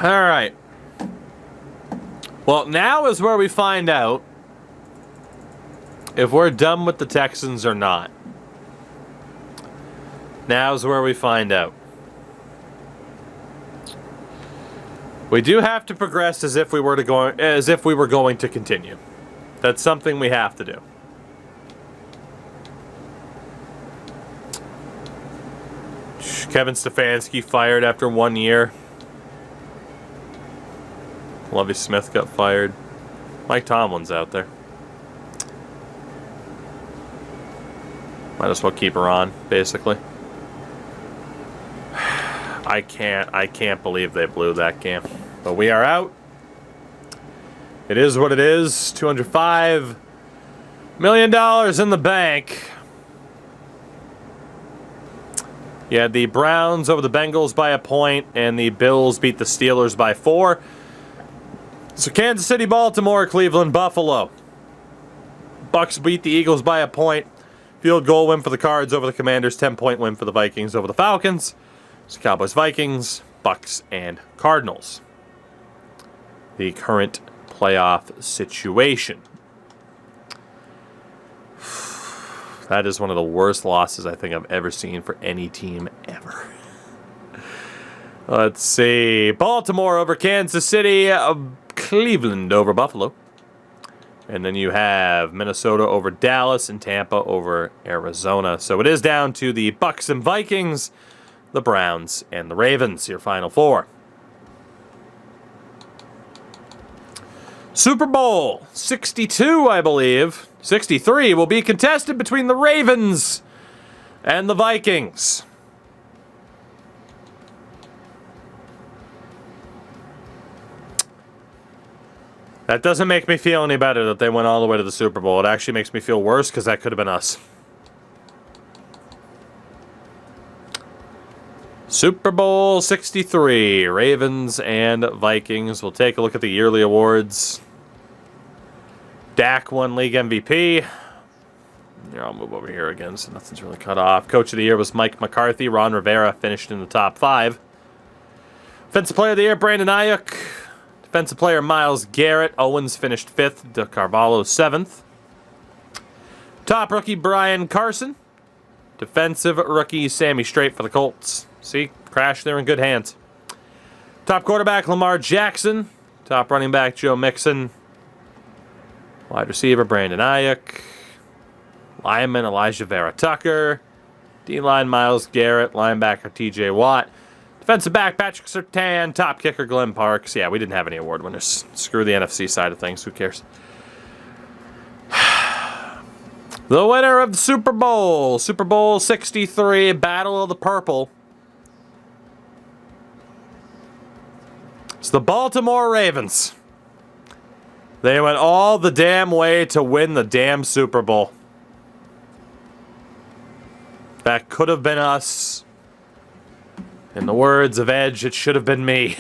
All right. Well, now is where we find out if we're done with the Texans or not. Now's where we find out. We do have to progress as if we were going to continue. That's something we have to do. Kevin Stefanski fired after 1 year. Lovie Smith got fired. Mike Tomlin's out there. Might as well keep her on, basically. I can't believe they blew that game. But we are out. It is what it is. $205 million in the bank. You had the Browns over the Bengals by a point, and the Bills beat the Steelers by 4. So Kansas City, Baltimore, Cleveland, Buffalo. Bucks beat the Eagles by a point. Field goal win for the Cards over the Commanders. 10-point win for the Vikings over the Falcons. So Cowboys, Vikings, Bucks, and Cardinals. The current playoff situation. That is one of the worst losses I think I've ever seen for any team ever. Let's see. Baltimore over Kansas City. Cleveland over Buffalo. And then you have Minnesota over Dallas and Tampa over Arizona. So it is down to the Bucks and Vikings, the Browns, and the Ravens, your final four. Super Bowl 62, I believe. 63 will be contested between the Ravens and the Vikings. That doesn't make me feel any better that they went all the way to the Super Bowl. It actually makes me feel worse because that could have been us. Super Bowl 63, Ravens and Vikings. We'll take a look at the yearly awards. Dak won league MVP. Here, I'll move over here again so nothing's really cut off. Coach of the year was Mike McCarthy. Ron Rivera finished in the top 5. Offensive player of the year, Brandon Ayuk. Defensive player, Myles Garrett. Owens finished 5th. DeCarvalho 7th. Top rookie, Brian Carson. Defensive rookie, Sammy Strait for the Colts. See, Crash, they're in good hands. Top quarterback, Lamar Jackson. Top running back, Joe Mixon. Wide receiver, Brandon Ayuk. Lineman, Elijah Vera Tucker. D-line, Myles Garrett. Linebacker, TJ Watt. Defensive back, Patrick Surtain. Top kicker, Glenn Parks. Yeah, we didn't have any award winners. Screw the NFC side of things. Who cares? The winner of the Super Bowl. Super Bowl 63, Battle of the Purple. It's the Baltimore Ravens. They went all the damn way to win the damn Super Bowl. That could have been us. In the words of Edge, it should have been me.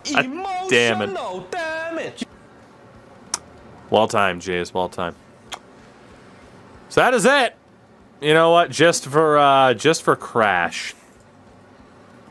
Damn it. Damage. Well timed, Jays. Well timed. So that is it. You know what? Just for Crash.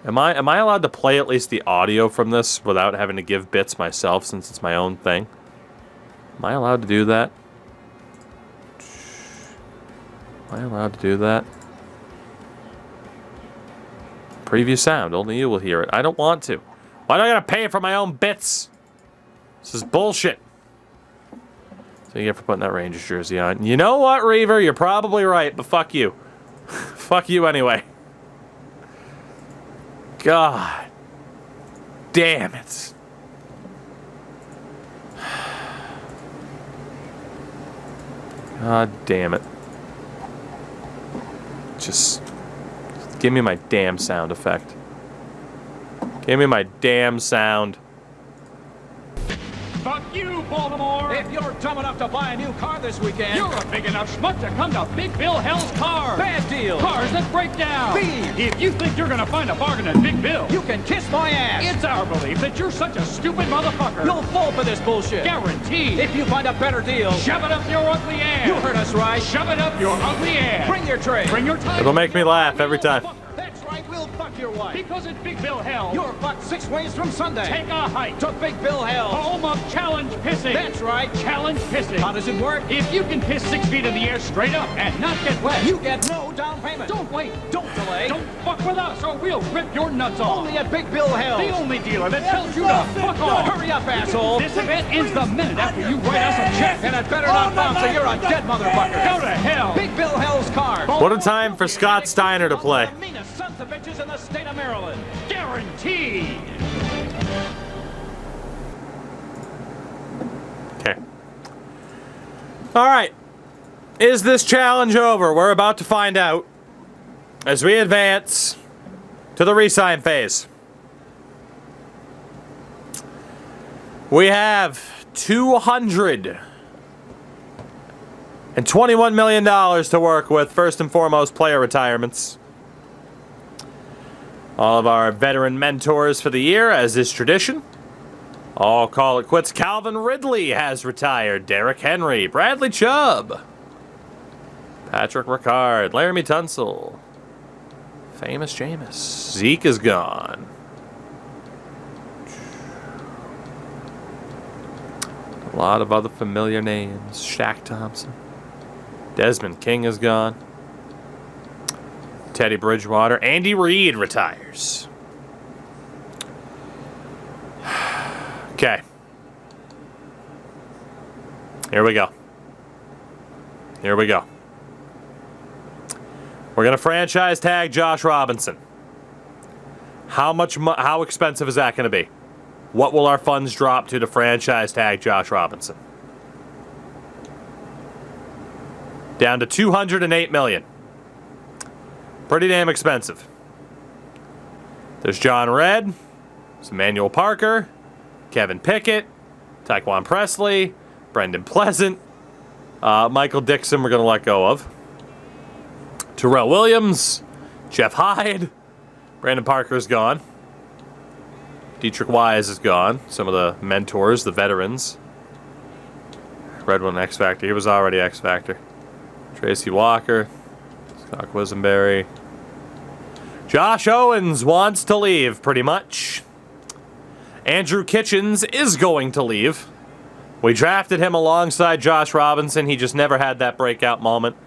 Am I allowed to play at least the audio from this without having to give bits myself since it's my own thing? Am I allowed to do that? Am I allowed to do that? Preview sound. Only you will hear it. I don't want to. Why do I gotta pay for my own bits? This is bullshit. So you get for putting that Rangers jersey on. You know what, Reaver? You're probably right, but fuck you. Fuck you anyway. God damn it. God damn it. Just give me my damn sound effect. Give me my damn sound. Fuck you, Baltimore! If you're dumb enough to buy a new car this weekend, You're a big enough schmuck to come to Big Bill Hell's Cars! bad deal. Cars that break down! Thieves. If you think you're gonna find a bargain at Big Bill, You can kiss my ass. it's our belief that you're such a stupid motherfucker. You'll fall for this bullshit. Guaranteed! If you find a better deal, Shove it up your ugly ass! you heard us right. Shove it up your ugly ass! Bring your tray. Bring your time. It'll make me laugh every time. That's right, we'll fuck you your wife? Because it's Big Bill Hell. You're about 6 ways from Sunday. Take a hike to Big Bill Hell. Home of challenge pissing. That's right. Challenge pissing. How does it work? If you can piss 6 feet in the air straight up and not get wet, You get no down payment. don't wait. Don't delay. Don't fuck with us or we'll rip your nuts off. Only at Big Bill Hell. The only dealer that tells you to fuck off. Hurry up, asshole. This event ends the minute after you write us a check. And it better not bounce or you're a dead motherfucker. Go to hell. Big Bill Hell's card. What a time for Scott Steiner to play. The meanest sons of bitches in the state of Maryland. Guaranteed. Okay. All right. Is this challenge over? We're about to find out as we advance to the Resign phase. We have $221 million to work with. First and foremost, player retirements. All of our veteran mentors for the year, as is tradition. All call it quits. Calvin Ridley has retired. Derrick Henry, Bradley Chubb, Patrick Ricard, Laramie Tunsil, Famous Jameis. Zeke is gone. A lot of other familiar names. Shaq Thompson. Desmond King is gone. Teddy Bridgewater. Andy Reid retires. Okay. Here we go. Here we go. We're going to franchise tag Josh Robinson. How expensive is that going to be? What will our funds drop to franchise tag Josh Robinson? Down to $208 million. Pretty damn expensive. There's John Redd, there's Emmanuel Parker, Kevin Pickett, Tyquan Presley, Brendan Pleasant, Michael Dixon we're going to let go of. Terrell Williams, Jeff Hyde, Brandon Parker's gone. Dietrich Wise is gone. Some of the mentors, the veterans. Red one X Factor. He was already X Factor. Tracy Walker, Scott Quisenberry. Josh Owens wants to leave, pretty much. Andrew Kitchens is going to leave. We drafted him alongside Josh Robinson. He just never had that breakout moment.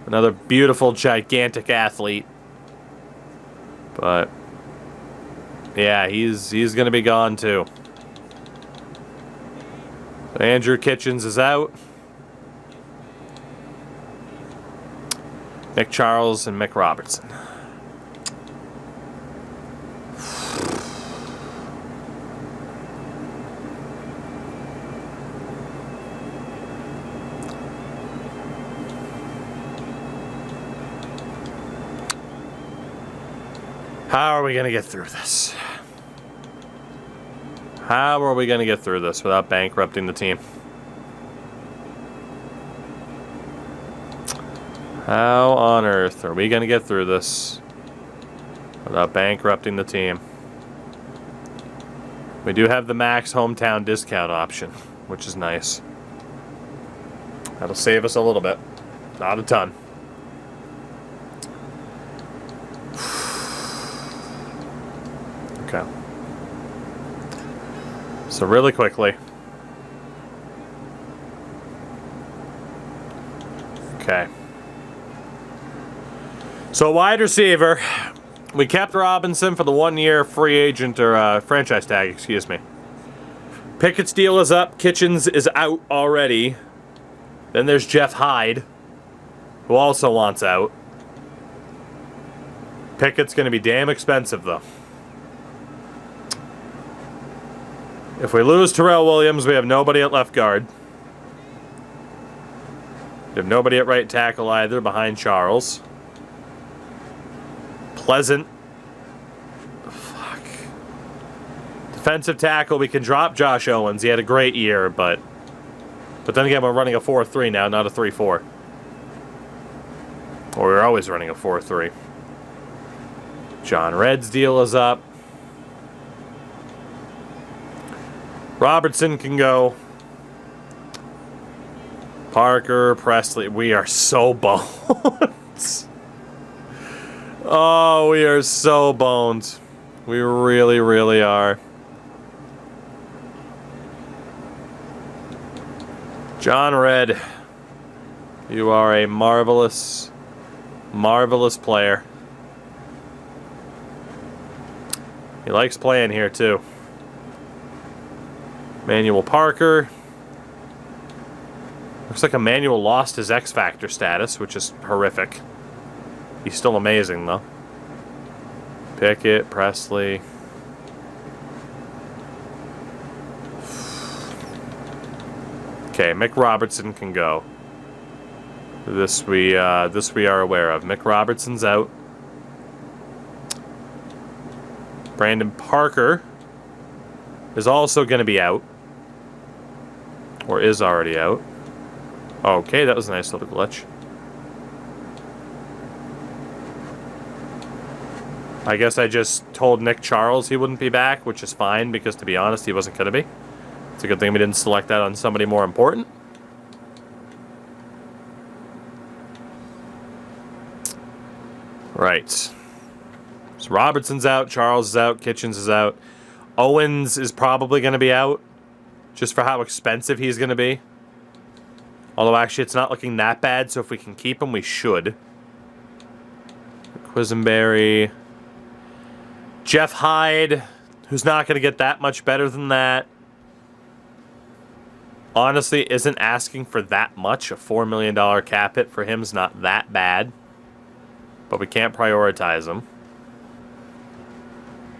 Another beautiful, gigantic athlete. But yeah, he's going to be gone too. So Andrew Kitchens is out. Nick Charles and Mick Robertson. How are we going to get through this? How are we going to get through this without bankrupting the team? How on earth are we going to get through this without bankrupting the team? We do have the max hometown discount option, which is nice. That'll save us a little bit. Not a ton. Okay. So really quickly. Okay. So wide receiver, we kept Robinson for the 1-year free agent or franchise tag, excuse me. Pickett's deal is up. Kitchens is out already. Then there's Jeff Hyde, who also wants out. Pickett's going to be damn expensive, though. If we lose Terrell Williams, we have nobody at left guard. We have nobody at right tackle either behind Charles. Pleasant. Fuck. Defensive tackle, we can drop Josh Owens. He had a great year, but then again, we're running a 4-3 now, not a 3-4. Or we're always running a 4-3. John Redd's deal is up. Robertson can go. Parker, Presley. We are so boned. Oh, we are so boned. We really, really are. John Red, you are a marvelous, marvelous player. He likes playing here, too. Emmanuel Parker. Looks like Emmanuel lost his X Factor status, which is horrific. He's still amazing, though. Pickett, Presley. Okay, Mick Robertson can go. This we are aware of. Mick Robertson's out. Brandon Parker is also going to be out. Or is already out. Okay, that was a nice little glitch. I guess I just told Nick Charles he wouldn't be back, which is fine, because to be honest, he wasn't going to be. It's a good thing we didn't select that on somebody more important. Right. So Robertson's out, Charles is out, Kitchens is out. Owens is probably going to be out, just for how expensive he's going to be. Although, actually, it's not looking that bad, so if we can keep him, we should. Quisenberry. Jeff Hyde, who's not going to get that much better than that. Honestly, isn't asking for that much. A $4 million cap hit for him is not that bad. But we can't prioritize him.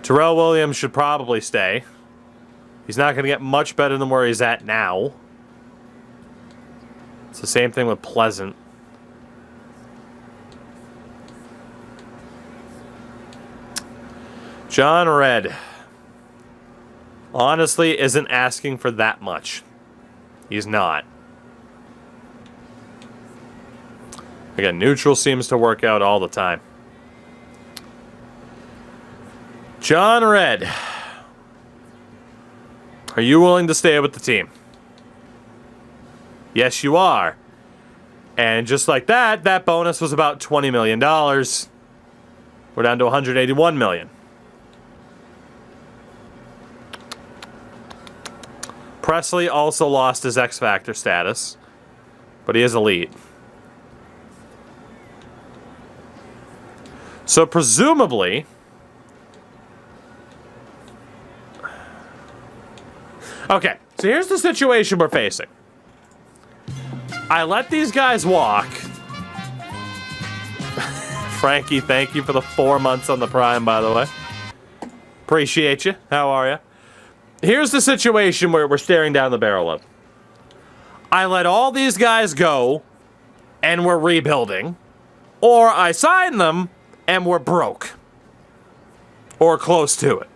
Terrell Williams should probably stay. He's not going to get much better than where he's at now. It's the same thing with Pleasant. John Red. Honestly, isn't asking for that much. He's not. Again, neutral seems to work out all the time. John Red. Are you willing to stay with the team? Yes, you are. And just like that, that bonus was about $20 million. We're down to $181 million. Presley also lost his X Factor status, but he is elite. So presumably, okay, so here's the situation we're facing. I let these guys walk. Frankie, thank you for the 4 months on the Prime, by the way. Appreciate you. How are you? Here's the situation where we're staring down the barrel of. I let all these guys go, and we're rebuilding. Or I sign them, and we're broke. Or close to it.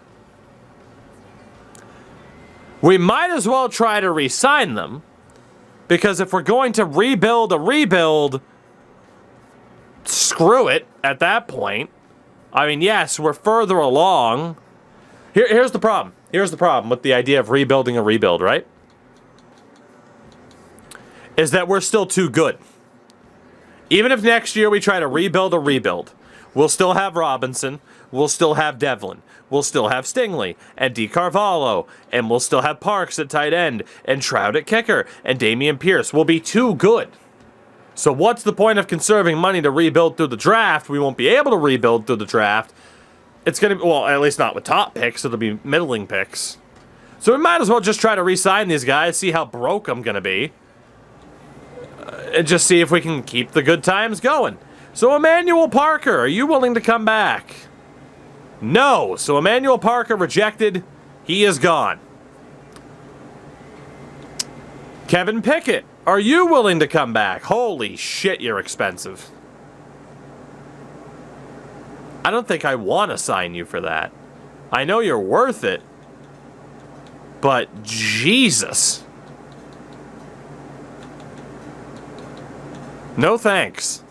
We might as well try to re-sign them, because if we're going to rebuild a rebuild, screw it at that point. I mean, yes, we're further along. Here's the problem. Here's the problem with the idea of rebuilding a rebuild, right? Is that we're still too good. Even if next year we try to rebuild a rebuild, we'll still have Robinson, we'll still have Devlin, we'll still have Stingley and DeCarvalho, and we'll still have Parks at tight end, and Trout at kicker, and Damian Pierce. We'll be too good. So what's the point of conserving money to rebuild through the draft? We won't be able to rebuild through the draft. It's going to be, well, at least not with top picks. It'll be middling picks. So we might as well just try to re-sign these guys, see how broke I'm going to be, and just see if we can keep the good times going. So Emmanuel Parker, are you willing to come back? No. So Emmanuel Parker rejected. He is gone. Kevin Pickett, are you willing to come back? Holy shit, you're expensive. I don't think I want to sign you for that. I know you're worth it. But Jesus. No thanks.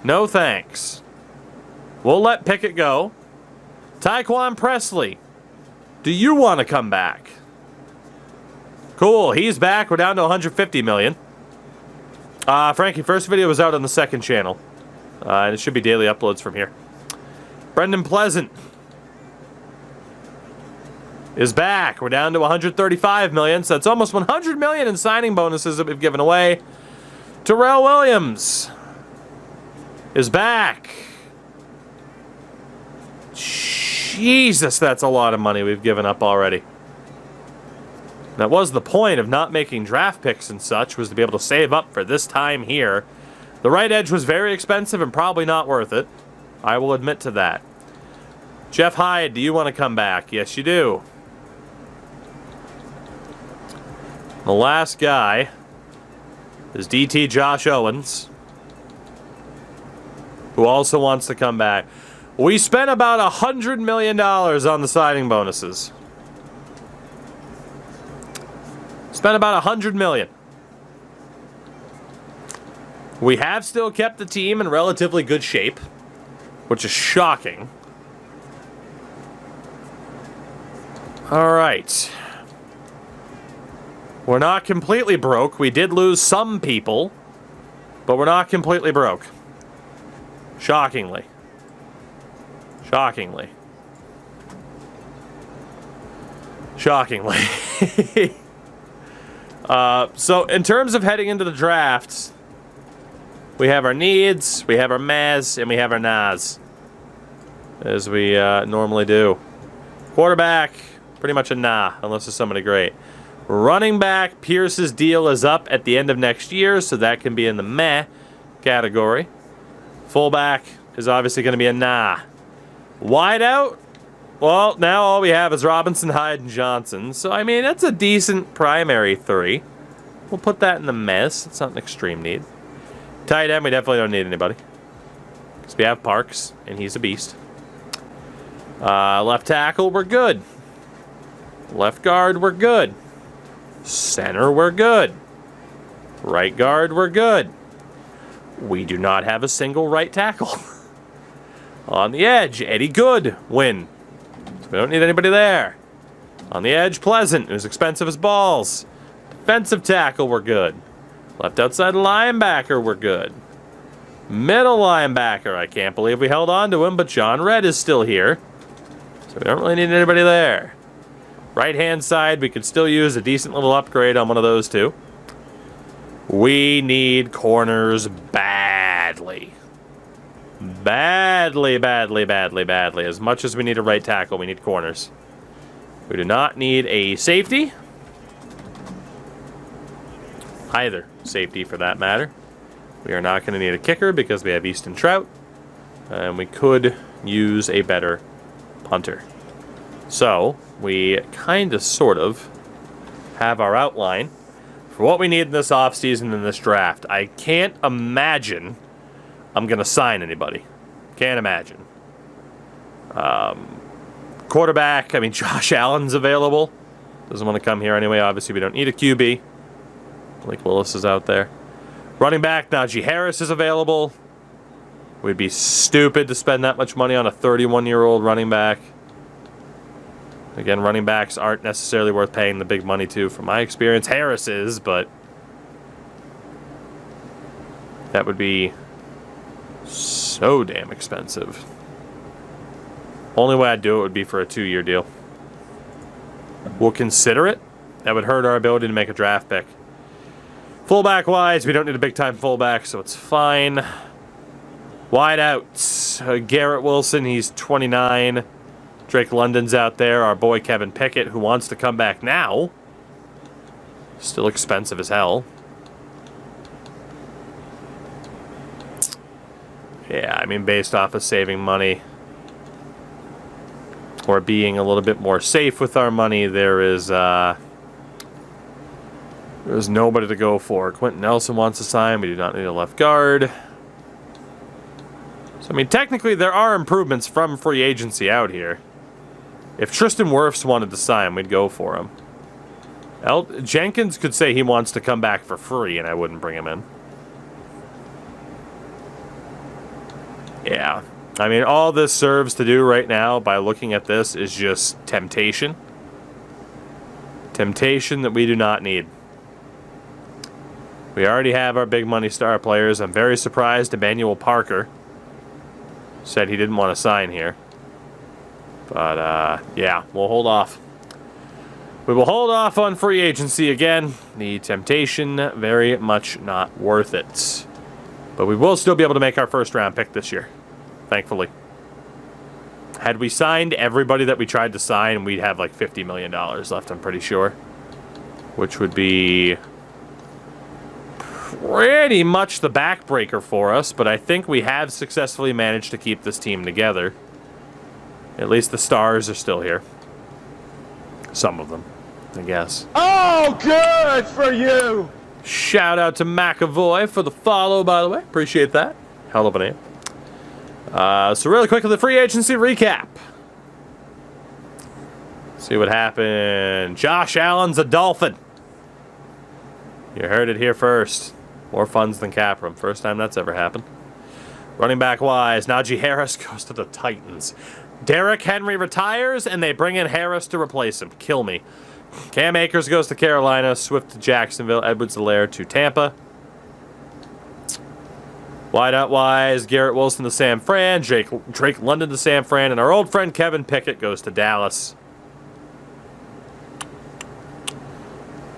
No thanks. We'll let Pickett go. Tyquan Presley, do you want to come back? Cool, he's back. We're down to $150 million. Frankie, first video was out on the second channel. And it should be daily uploads from here. Brendan Pleasant is back. We're down to 135 million, so that's almost 100 million in signing bonuses that we've given away. Terrell Williams is back. Jesus, that's a lot of money we've given up already. That was the point of not making draft picks and such, was to be able to save up for this time here. The right edge was very expensive and probably not worth it. I will admit to that. Jeff Hyde, do you want to come back? Yes, you do. The last guy is DT Josh Owens, who also wants to come back. We spent about $100 million on the signing bonuses. Spent about $100 million. We have still kept the team in relatively good shape, which is shocking. All right. We're not completely broke. We did lose some people, but we're not completely broke. Shockingly. Shockingly. Shockingly. So in terms of heading into the draft, we have our needs, we have our mas, and we have our nas, as we normally do. Quarterback, pretty much a nah, unless it's somebody great. Running back, Pierce's deal is up at the end of next year, so that can be in the meh category. Fullback is obviously going to be a nah. Wide out, well, now all we have is Robinson, Hyde, and Johnson. So, I mean, that's a decent primary three. We'll put that in the mess. It's not an extreme need. Tight end, we definitely don't need anybody, because we have Parks, and he's a beast. Left tackle, we're good. Left guard, we're good. Center, we're good. Right guard, we're good. We do not have a single right tackle. On the edge, Eddie Goodwin. So we don't need anybody there. On the edge, Pleasant, who's expensive as balls. Defensive tackle, we're good. Left outside linebacker, we're good. Middle linebacker, I can't believe we held on to him, but John Redd is still here. So we don't really need anybody there. Right-hand side, we could still use a decent little upgrade on one of those two. We need corners badly. Badly, badly, badly, badly. As much as we need a right tackle, we need corners. We do not need a safety. Either safety, for that matter. We are not going to need a kicker because we have Easton Trout. And we could use a better punter. So, we kind of, sort of, have our outline for what we need in this offseason in this draft. I can't imagine I'm going to sign anybody. Can't imagine. Quarterback, I mean, Josh Allen's available. Doesn't want to come here anyway. Obviously, we don't need a QB. Blake Willis is out there. Running back, Najee Harris is available. We'd be stupid to spend that much money on a 31-year-old running back. Again, running backs aren't necessarily worth paying the big money to, from my experience. Harris is, but that would be so damn expensive. Only way I'd do it would be for a 2-year deal. We'll consider it. That would hurt our ability to make a draft pick. Fullback-wise, we don't need a big-time fullback, so it's fine. Wide outs. Garrett Wilson, he's 29. Drake London's out there. Our boy Kevin Pickett, who wants to come back now. Still expensive as hell. Yeah, I mean, based off of saving money or being a little bit more safe with our money, there's nobody to go for. Quentin Nelson wants to sign. We do not need a left guard. So, I mean, technically, there are improvements from free agency out here. If Tristan Wirfs wanted to sign, we'd go for him. Jenkins could say he wants to come back for free, and I wouldn't bring him in. Yeah. I mean, all this serves to do right now, by looking at this, is just temptation. Temptation that we do not need. We already have our big money star players. I'm very surprised Emmanuel Parker said he didn't want to sign here. But, yeah, we'll hold off. We will hold off on free agency again. The temptation, very much not worth it. But we will still be able to make our first round pick this year, thankfully. Had we signed everybody that we tried to sign, we'd have like $50 million left, I'm pretty sure. Which would be pretty much the backbreaker for us, but I think we have successfully managed to keep this team together. At least the stars are still here. Some of them, I guess. Oh, good for you! Shout out to McAvoy for the follow, by the way. Appreciate that. Hell of a name. So really quickly, the free agency recap. See what happened. Josh Allen's a Dolphin. You heard it here first. More funds than cap room. First time that's ever happened. Running back wise, Najee Harris goes to the Titans. Derrick Henry retires, and they bring in Harris to replace him. Kill me. Cam Akers goes to Carolina. Swift to Jacksonville. Edwards-Helaire to Tampa. Wideout wise, Garrett Wilson to San Fran. Drake London to San Fran. And our old friend Kevin Pickett goes to Dallas.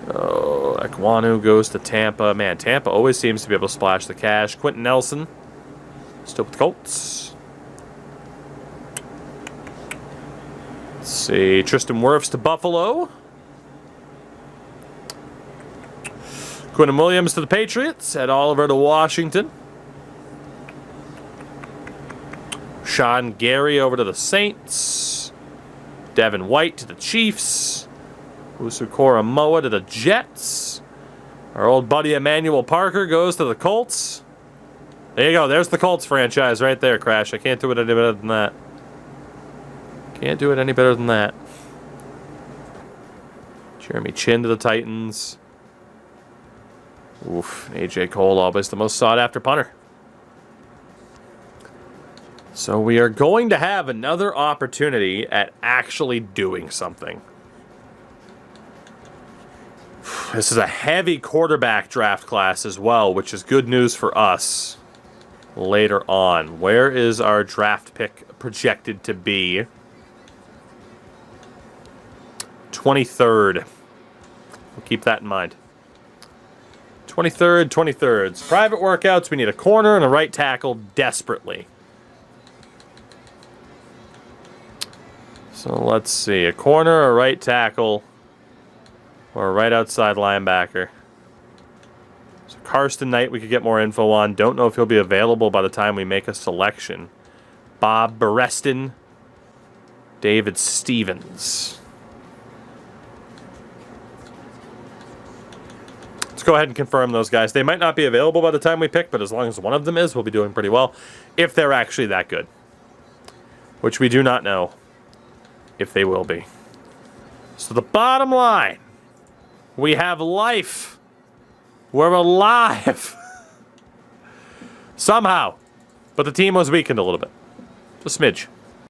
Oh, Ekwonu goes to Tampa. Man, Tampa always seems to be able to splash the cash. Quentin Nelson, still with the Colts. Let's see. Tristan Wirfs to Buffalo. Quentin Williams to the Patriots. Ed Oliver to Washington. Sean Gary over to the Saints. Devin White to the Chiefs. Usukora Moa to the Jets. Our old buddy Emmanuel Parker goes to the Colts. There you go. There's the Colts franchise right there, Crash. I can't do it any better than that. Can't do it any better than that. Jeremy Chin to the Titans. Oof. AJ Cole, always the most sought-after punter. So we are going to have another opportunity at actually doing something. This is a heavy quarterback draft class as well, which is good news for us later on. Where is our draft pick projected to be? 23rd. We'll keep that in mind. 23rd. Private workouts, we need a corner and a right tackle desperately. So let's see. A corner, a right tackle, or a right outside linebacker. So Karsten Knight we could get more info on. Don't know if he'll be available by the time we make a selection. Bob Bereston. David Stevens. Let's go ahead and confirm those guys. They might not be available by the time we pick, but as long as one of them is, we'll be doing pretty well. If they're actually that good. Which we do not know if they will be. So the bottom line, we have life. We're alive. Somehow. But the team was weakened a little bit. Just a smidge.